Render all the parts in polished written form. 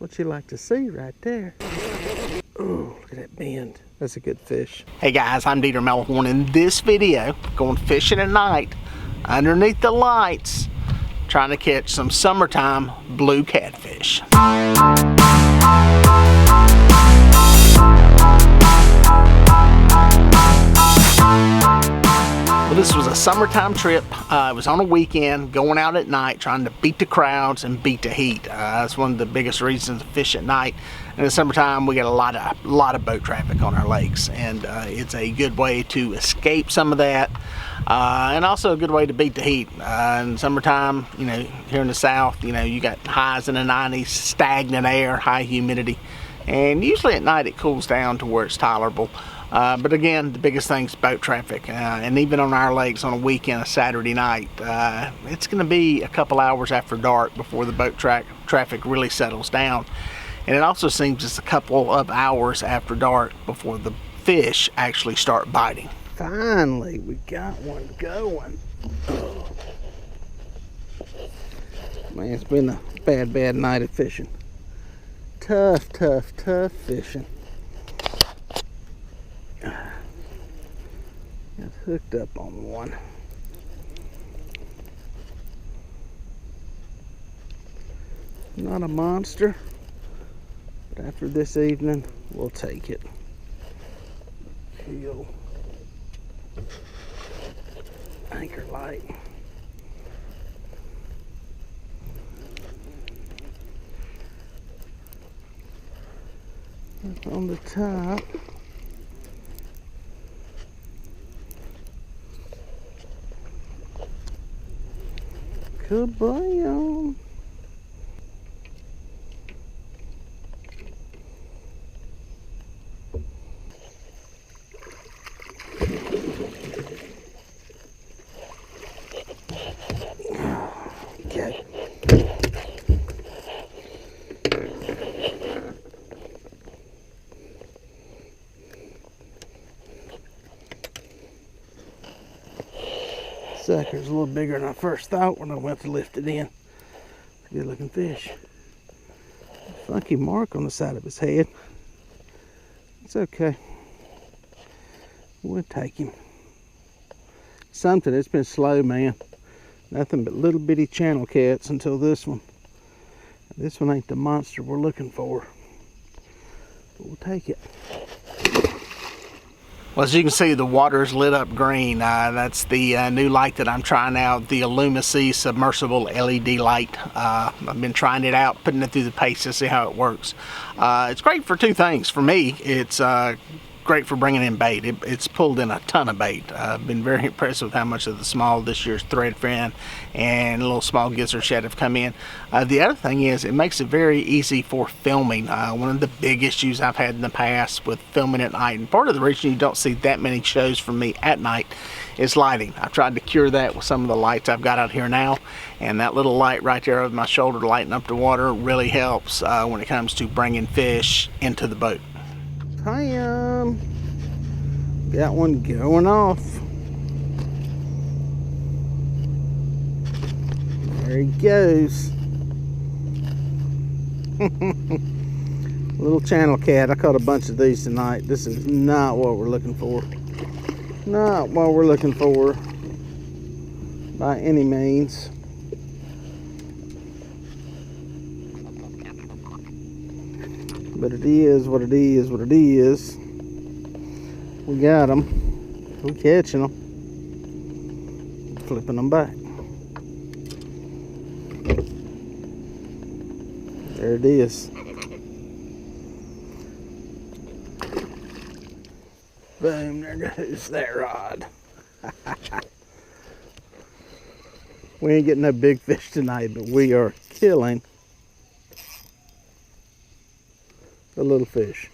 what you like to see right there. Oh, look at that bend. That's a good fish. Hey guys, I'm Melhorn. In this video, going fishing at night, underneath the lights, trying to catch some summertime blue catfish. Well, this was a summertime trip. It was on a weekend, going out at night, trying to beat the crowds and beat the heat. That's one of the biggest reasons to fish at night. In the summertime, we get a lot of boat traffic on our lakes, and it's a good way to escape some of that, and also a good way to beat the heat. In summertime, you know, here in the South, you know, you got highs in the 90s, stagnant air, high humidity, and usually at night it cools down to where it's tolerable. But again, the biggest thing is boat traffic, and even on our lakes on a weekend, a Saturday night, it's going to be a couple hours after dark before the boat traffic really settles down. And it also seems it's a couple of hours after dark before the fish actually start biting. Finally, we got one going. Oh. Man, it's been a bad night of fishing. Tough fishing. Got hooked up on one. Not a monster, but after this evening, we'll take it. Keel. Anchor light. Up on the top. Kablam! Okay. Sucker's a little bigger than I first thought when I went to lift it in. It's a good looking fish. Funky mark on the side of his head. It's okay. We'll take him. Something, it's been slow, man. Nothing but little bitty channel cats until this one. This one ain't the monster we're looking for. But we'll take it. Well, as you can see, the water's lit up green. That's the new light that I'm trying out, the Illumi submersible LED light. I've been trying it out, putting it through the pace to see how it works. It's great for two things. For me, it's great for bringing in bait. It's pulled in a ton of bait. I've been very impressed with how much of the small this year's thread fin and little small gizzard shad have come in. The other thing is it makes it very easy for filming. One of the big issues I've had in the past with filming at night, and part of the reason you don't see that many shows from me at night, is lighting. I've tried to cure that with some of the lights I've got out here now, and that little light right there over my shoulder lighting up the water really helps when it comes to bringing fish into the boat. Got one going off. There he goes. Little channel cat. I caught a bunch of these tonight. This is not what we're looking for. Not what we're looking for by any means. But it is what it is what it is. We got them. We're catching them. Flipping them back. There it is. Boom, there goes that rod. We ain't getting no big fish tonight, but we are killing the little fish.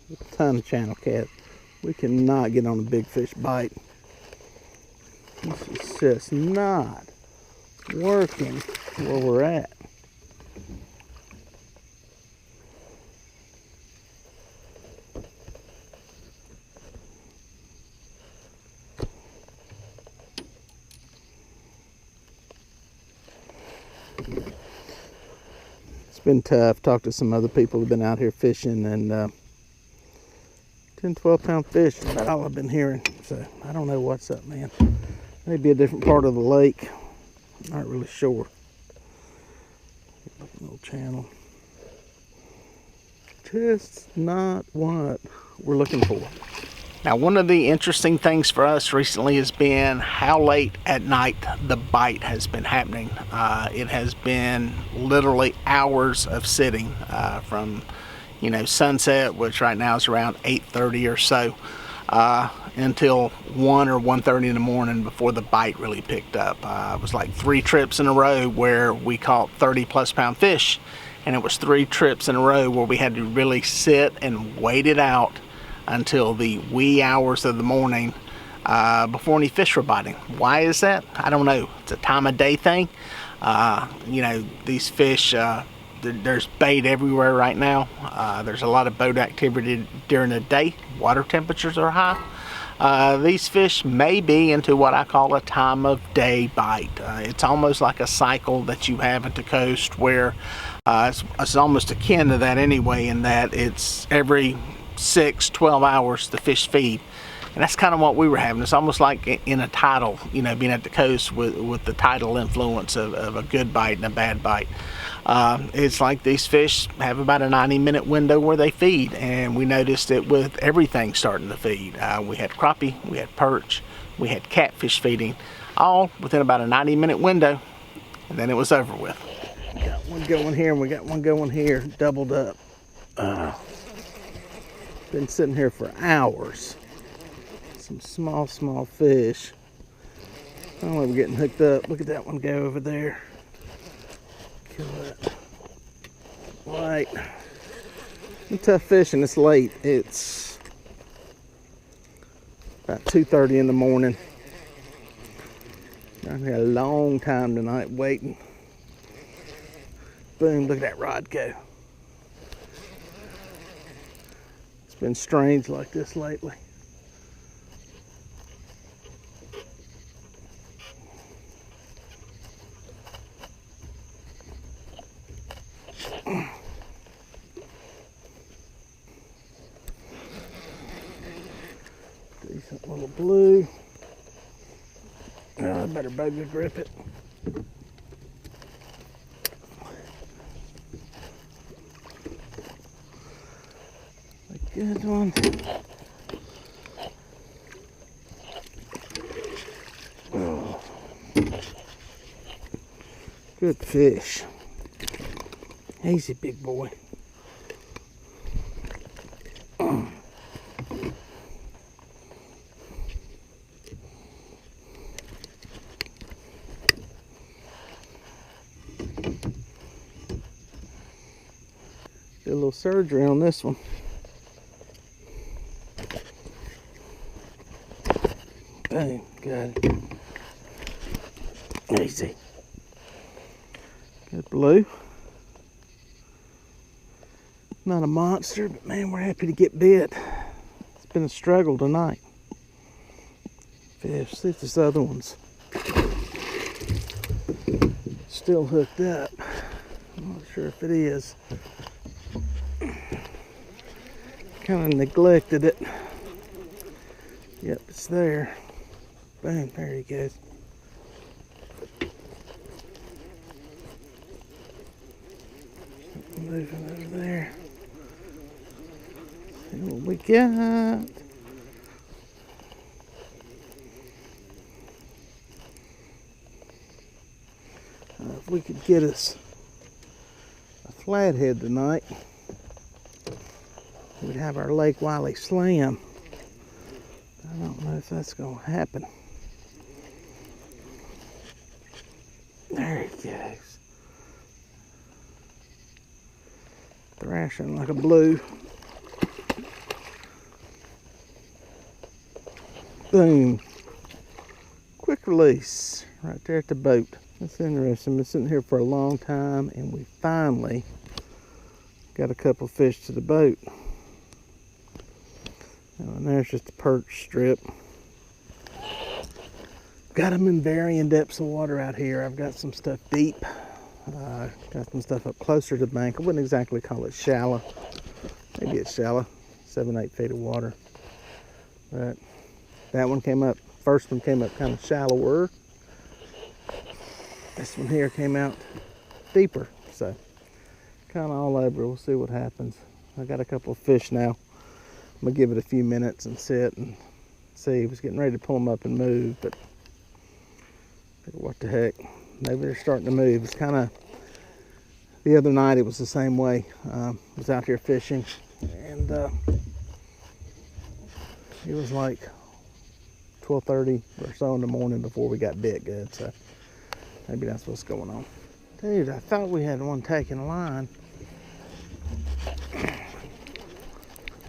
A ton of channel cat. We cannot get on a big fish bite. This is just not working where we're at. been tough. Talked to some other people who've been out here fishing, and 10, 12 pound fish is about all I've been hearing. So I don't know what's up, man. Maybe a different part of the lake. I'm not really sure. Little channel. Just not what we're looking for. Now, one of the interesting things for us recently has been how late at night the bite has been happening. It has been literally hours of sitting from, sunset, which right now is around 8:30 or so, until 1 or 1:30 in the morning before the bite really picked up. It was like 3 trips in a row where we caught 30+ pound fish, and it was 3 trips in a row where we had to really sit and wait it out until the wee hours of the morning before any fish were biting. Why is that? I don't know. It's a time of day thing. These fish, there's bait everywhere right now. There's a lot of boat activity during the day. Water temperatures are high. These fish may be into what I call a time of day bite. It's almost like a cycle that you have at the coast where it's almost akin to that anyway, in that it's every 6-12 hours the fish feed. And that's kind of what we were having. It's almost like in a tidal, being at the coast with the tidal influence of a good bite and a bad bite. It's like these fish have about a 90-minute window where they feed, and we noticed it with everything starting to feed. We had crappie, we had perch, we had catfish feeding, all within about a 90-minute window, and then it was over with. We got one going here and we got one going here, doubled up. Been sitting here for hours. Some small fish. I don't know, we're getting hooked up. Look at that one go over there. Kill that. Right. It's tough fishing. It's late. It's about 2:30 in the morning. I've had a long time tonight waiting. Boom, look at that rod go. It's been strange like this lately. Decent little blue. Oh, I better baby grip it. A good one. Oh. Good fish. Easy, big boy. Did a little surgery on this one. Boom, got it. Easy. Good blue. Not a monster, but man, we're happy to get bit. It's been a struggle tonight. Fish, see if this other one's still hooked up. I'm not sure if it is. Kind of neglected it. Yep, it's there. Boom, there he goes. Moving over there. See what we got. If we could get us a flathead tonight, we'd have our Lake Wiley Slam. I don't know if that's going to happen. There he goes. Thrashing like a blue. Boom. Quick release right there at the boat. That's interesting. Been sitting here for a long time and we finally got a couple fish to the boat. And there's just a perch strip. Got them in varying depths of water out here. I've got some stuff deep. Got some stuff up closer to the bank. I wouldn't exactly call it shallow. Maybe it's shallow, 7-8 feet of water. But that one came up, first one came up kind of shallower. This one here came out deeper, so kind of all over. We'll see what happens. I got a couple of fish now. I'm gonna give it a few minutes and sit and see. I was getting ready to pull them up and move, but what the heck? Maybe they're starting to move. It's kind of, the other night it was the same way. I was out here fishing, and it was like 12:30 or so in the morning before we got bit good, so maybe that's what's going on. Dude, I thought we had one taking a line.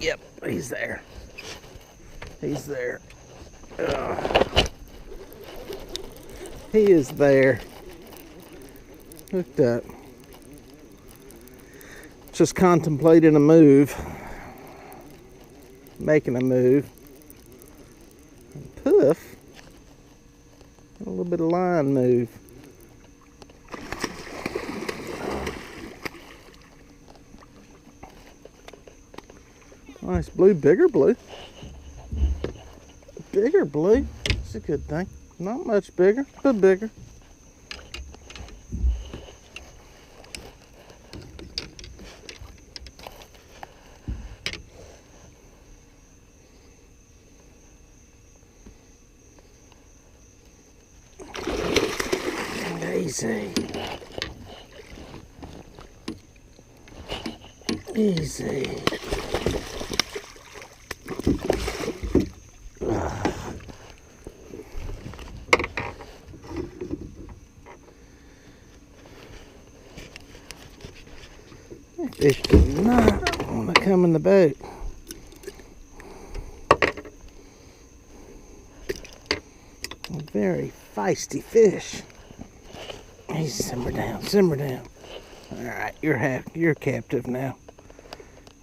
Yep, he's there. He's there. He is there. Hooked up. Just contemplating a move. Making a move. And poof. A little bit of line move. Nice blue, bigger blue. Bigger blue. That's a good thing. Not much bigger, but bigger. Easy. Easy. Fish do not want to come in the boat. A very feisty fish. Hey, simmer down, simmer down. All right, you're captive now.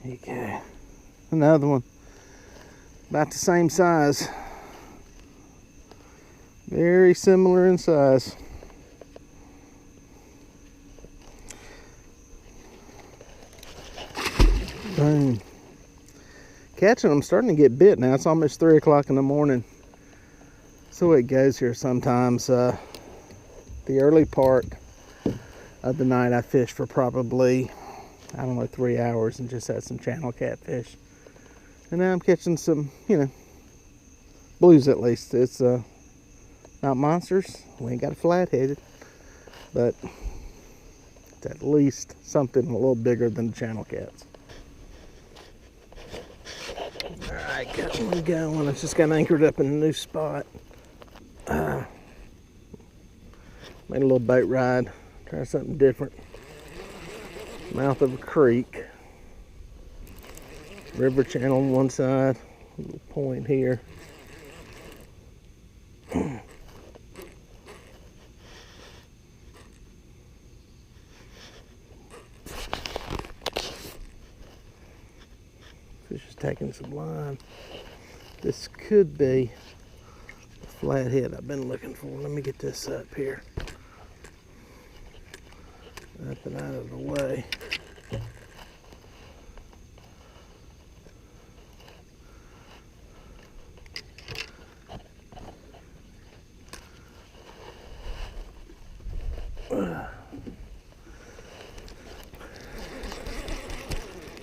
Okay, another one, about the same size. Very similar in size. Boom. Catching them, starting to get bit now. It's almost 3 o'clock in the morning. So it goes here sometimes. The early part of the night I fished for probably, I don't know, 3 hours and just had some channel catfish. And now I'm catching some, blues at least. It's not monsters. We ain't got a flathead, but it's at least something a little bigger than the channel cats. Alright, got one going. I just got anchored up in a new spot. Made a little boat ride. Try something different. Mouth of a creek. River channel on one side. A little point here. Fish is taking some line. This could be the flathead I've been looking for. Let me get this up here. Up and out of the way.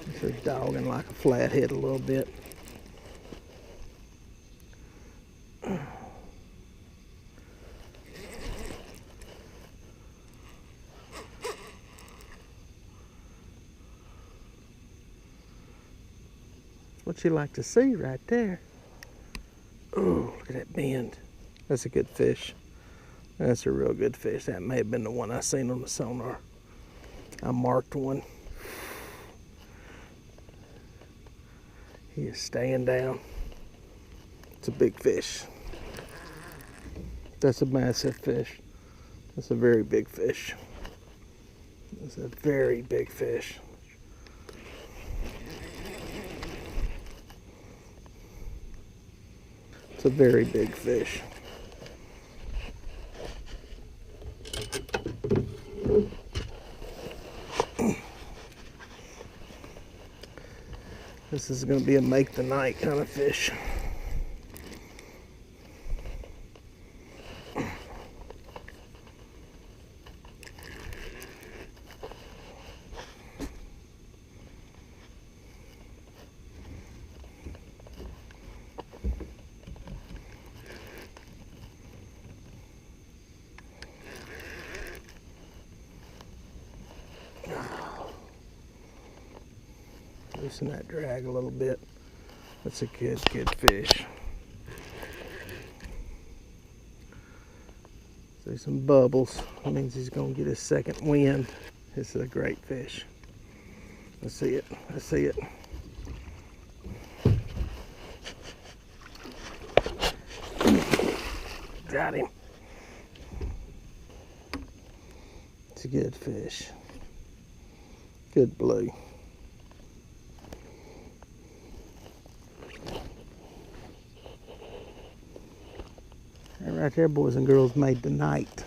This is dogging like a flathead a little bit. What you like to see right there. Oh, look at that bend. That's a good fish. That's a real good fish. That may have been the one I seen on the sonar. I marked one. He is staying down. It's a big fish. That's a massive fish. That's a very big fish. That's a very big fish. It's a very big fish. This is going to be a make the night kind of fish. Loosen that drag a little bit. That's a good fish. See some bubbles. That means he's going to get his second wind. This is a great fish. I see it. I see it. Got him. It's a good fish. Good blue. Right there, boys and girls, made the night.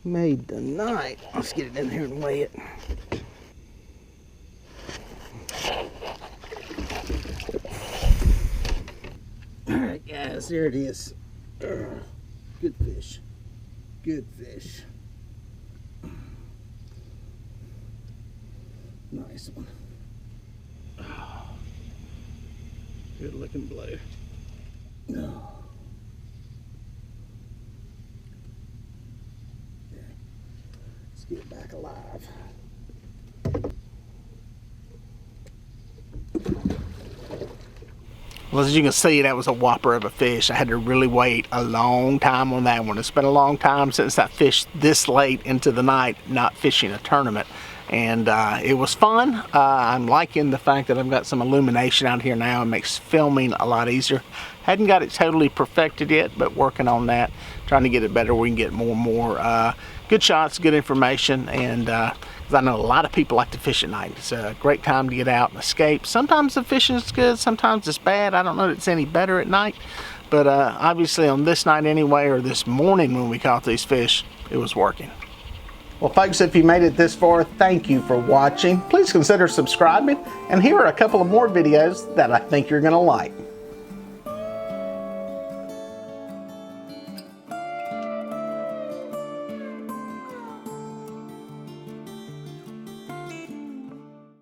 Made the night. Let's get it in here and weigh it. Alright guys, there it is. Good fish. Good fish. Nice one. Good looking blue. No. Okay. Let's get it back alive. Well, as you can see, that was a whopper of a fish. I had to really wait a long time on that one. It's been a long time since I fished this late into the night, not fishing a tournament. And it was fun. I'm liking the fact that I've got some illumination out here now. It makes filming a lot easier. Hadn't got it totally perfected yet, but working on that, trying to get it better. We can get more and more good shots, good information, and because I know a lot of people like to fish at night. It's a great time to get out and escape. Sometimes the fishing is good, sometimes it's bad. I don't know that it's any better at night, but obviously on this night anyway, or this morning when we caught these fish, it was working. Well, folks, if you made it this far, thank you for watching. Please consider subscribing, and here are a couple of more videos that I think you're going to like.